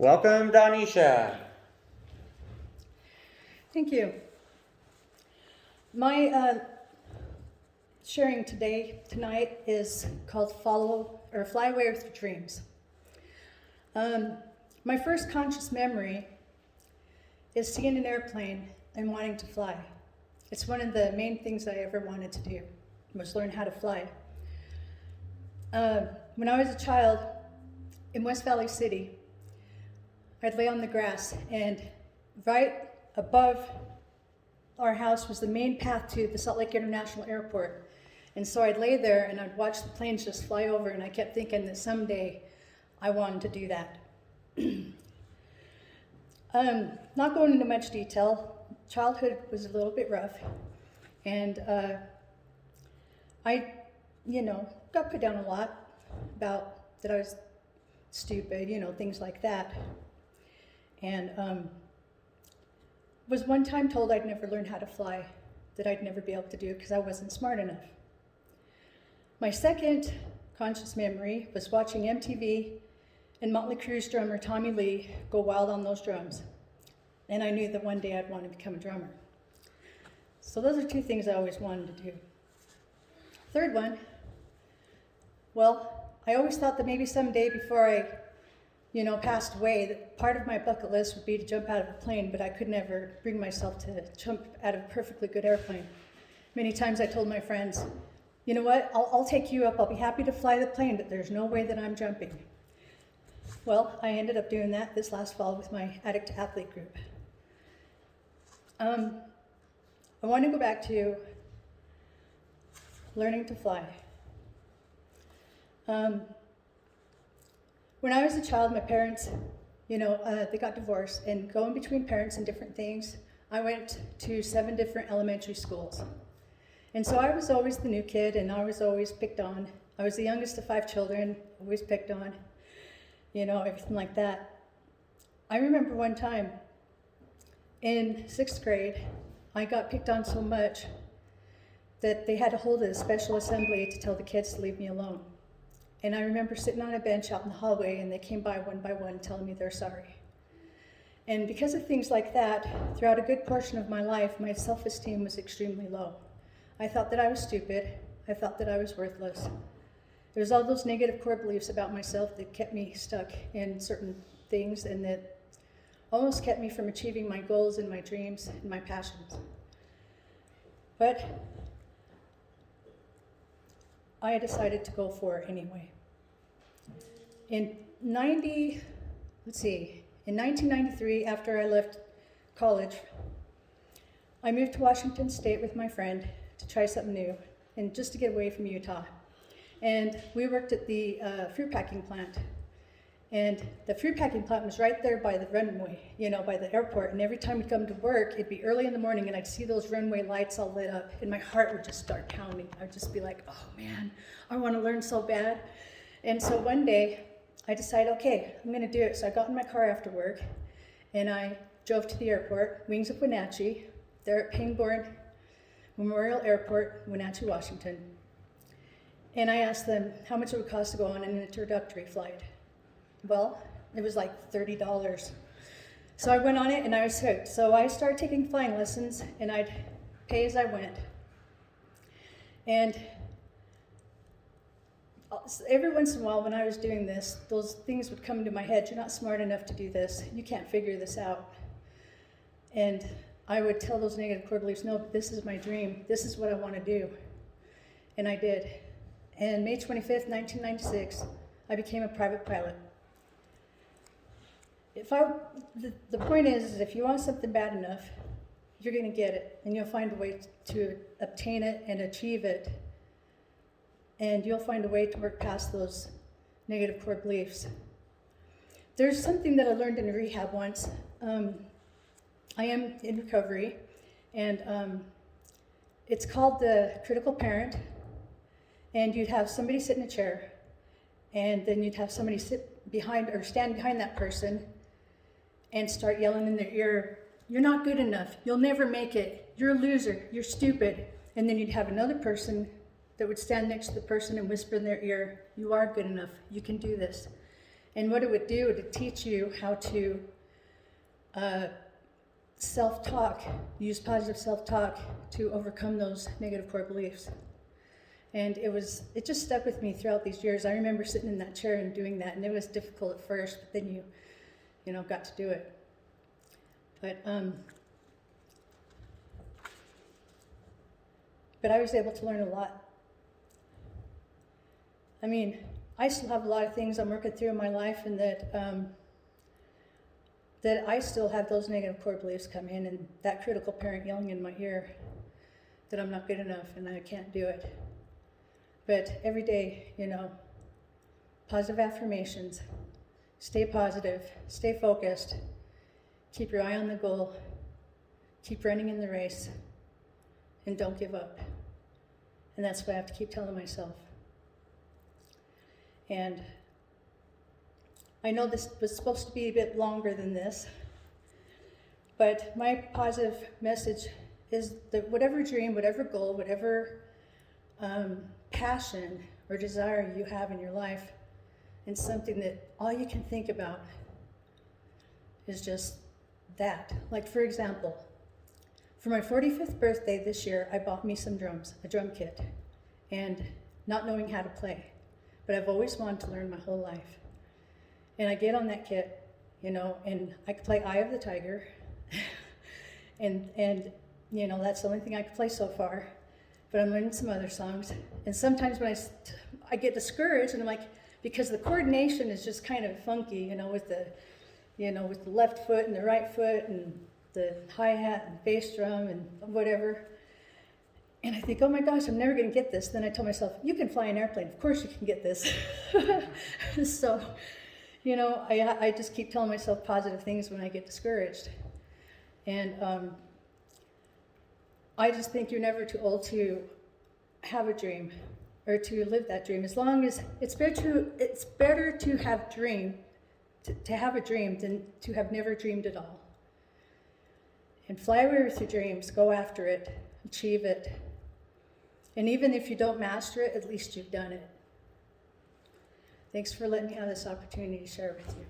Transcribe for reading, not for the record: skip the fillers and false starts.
Welcome, Donisha. Thank you. My sharing tonight is called Fly Away with Your Dreams. My first conscious memory is seeing an airplane and wanting to fly. It's one of the main things I ever wanted to do, was learn how to fly. When I was a child in West Valley City, I'd lay on the grass, and right above our house was the main path to the Salt Lake International Airport. And so I'd lay there and I'd watch the planes just fly over, and I kept thinking that someday I wanted to do that. Not going into much detail, childhood was a little bit rough, and I, got put down a lot about that I was stupid, things like that. And was one time told I'd never learn how to fly, that I'd never be able to do it because I wasn't smart enough. My second conscious memory was watching MTV and Motley Crue's drummer Tommy Lee go wild on those drums. And I knew that one day I'd want to become a drummer. So those are two things I always wanted to do. Third one, well, I always thought that maybe someday before I passed away, that part of my bucket list would be to jump out of a plane, but I could never bring myself to jump out of a perfectly good airplane. Many times I told my friends, you know what, I'll take you up, I'll be happy to fly the plane, but there's no way that I'm jumping. Well, I ended up doing that this last fall with my Addict Athlete group. I want to go back to learning to fly. When I was a child, my parents, they got divorced, and going between parents and different things, I went to 7 different elementary schools. And so I was always the new kid, and I was always picked on. I was the youngest of 5 children, always picked on, everything like that. I remember one time in 6th grade, I got picked on so much that they had to hold a special assembly to tell the kids to leave me alone. And I remember sitting on a bench out in the hallway, and they came by one telling me they're sorry. And because of things like that, throughout a good portion of my life, my self-esteem was extremely low. I thought that I was stupid. I thought that I was worthless. There was all those negative core beliefs about myself that kept me stuck in certain things, and that almost kept me from achieving my goals and my dreams and my passions. But I decided to go for it anyway. In 1993, after I left college, I moved to Washington State with my friend to try something new and just to get away from Utah. And we worked at the fruit packing plant. And the fruit packing plant was right there by the runway, by the airport. And every time we'd come to work, it'd be early in the morning, and I'd see those runway lights all lit up, and my heart would just start pounding. I'd just be like, oh man, I want to learn so bad. And so one day, I decided, okay, I'm going to do it. So I got in my car after work, and I drove to the airport, Wings of Wenatchee. They're at Pangborn Memorial Airport, Wenatchee, Washington. And I asked them how much it would cost to go on an introductory flight. Well, it was like $30. So I went on it, and I was hooked. So I started taking flying lessons, and I'd pay as I went. And every once in a while when I was doing this, those things would come into my head. You're not smart enough to do this. You can't figure this out. And I would tell those negative core beliefs, no, this is my dream. This is what I want to do. And I did. And May 25th, 1996, I became a private pilot. The point is if you want something bad enough, you're going to get it, and you'll find a way to obtain it and achieve it, and you'll find a way to work past those negative core beliefs. There's something that I learned in rehab once. I am in recovery, and it's called the critical parent, and you'd have somebody sit in a chair, and then you'd have somebody sit behind or stand behind that person and start yelling in their ear, you're not good enough, you'll never make it, you're a loser, you're stupid. And then you'd have another person that would stand next to the person and whisper in their ear, you are good enough, you can do this. And what it would do to teach you how to self-talk, use positive self-talk to overcome those negative core beliefs. And it just stuck with me throughout these years. I remember sitting in that chair and doing that, and it was difficult at first, but then you got to do it. But I was able to learn a lot. I mean, I still have a lot of things I'm working through in my life, and that I still have those negative core beliefs come in, and that critical parent yelling in my ear that I'm not good enough and I can't do it. But every day, positive affirmations, stay positive, stay focused, keep your eye on the goal, keep running in the race, and don't give up. And that's what I have to keep telling myself. And I know this was supposed to be a bit longer than this, but my positive message is that whatever dream, whatever goal, whatever passion or desire you have in your life, and something that all you can think about is just that. Like, for example, for my 45th birthday this year, I bought me some drums, a drum kit, and not knowing how to play. But I've always wanted to learn my whole life. And I get on that kit, and I could play Eye of the Tiger, and that's the only thing I could play so far. But I'm learning some other songs. And sometimes when I get discouraged, and I'm like, because the coordination is just kind of funky, with the left foot and the right foot and the hi-hat and bass drum and whatever. And I think, oh my gosh, I'm never going to get this. Then I tell myself, you can fly an airplane. Of course you can get this. So, I just keep telling myself positive things when I get discouraged. And I just think you're never too old to have a dream or to live that dream. As long as it's better to have to have a dream than to have never dreamed at all. And fly away with your dreams, go after it, achieve it. And even if you don't master it, at least you've done it. Thanks for letting me have this opportunity to share with you.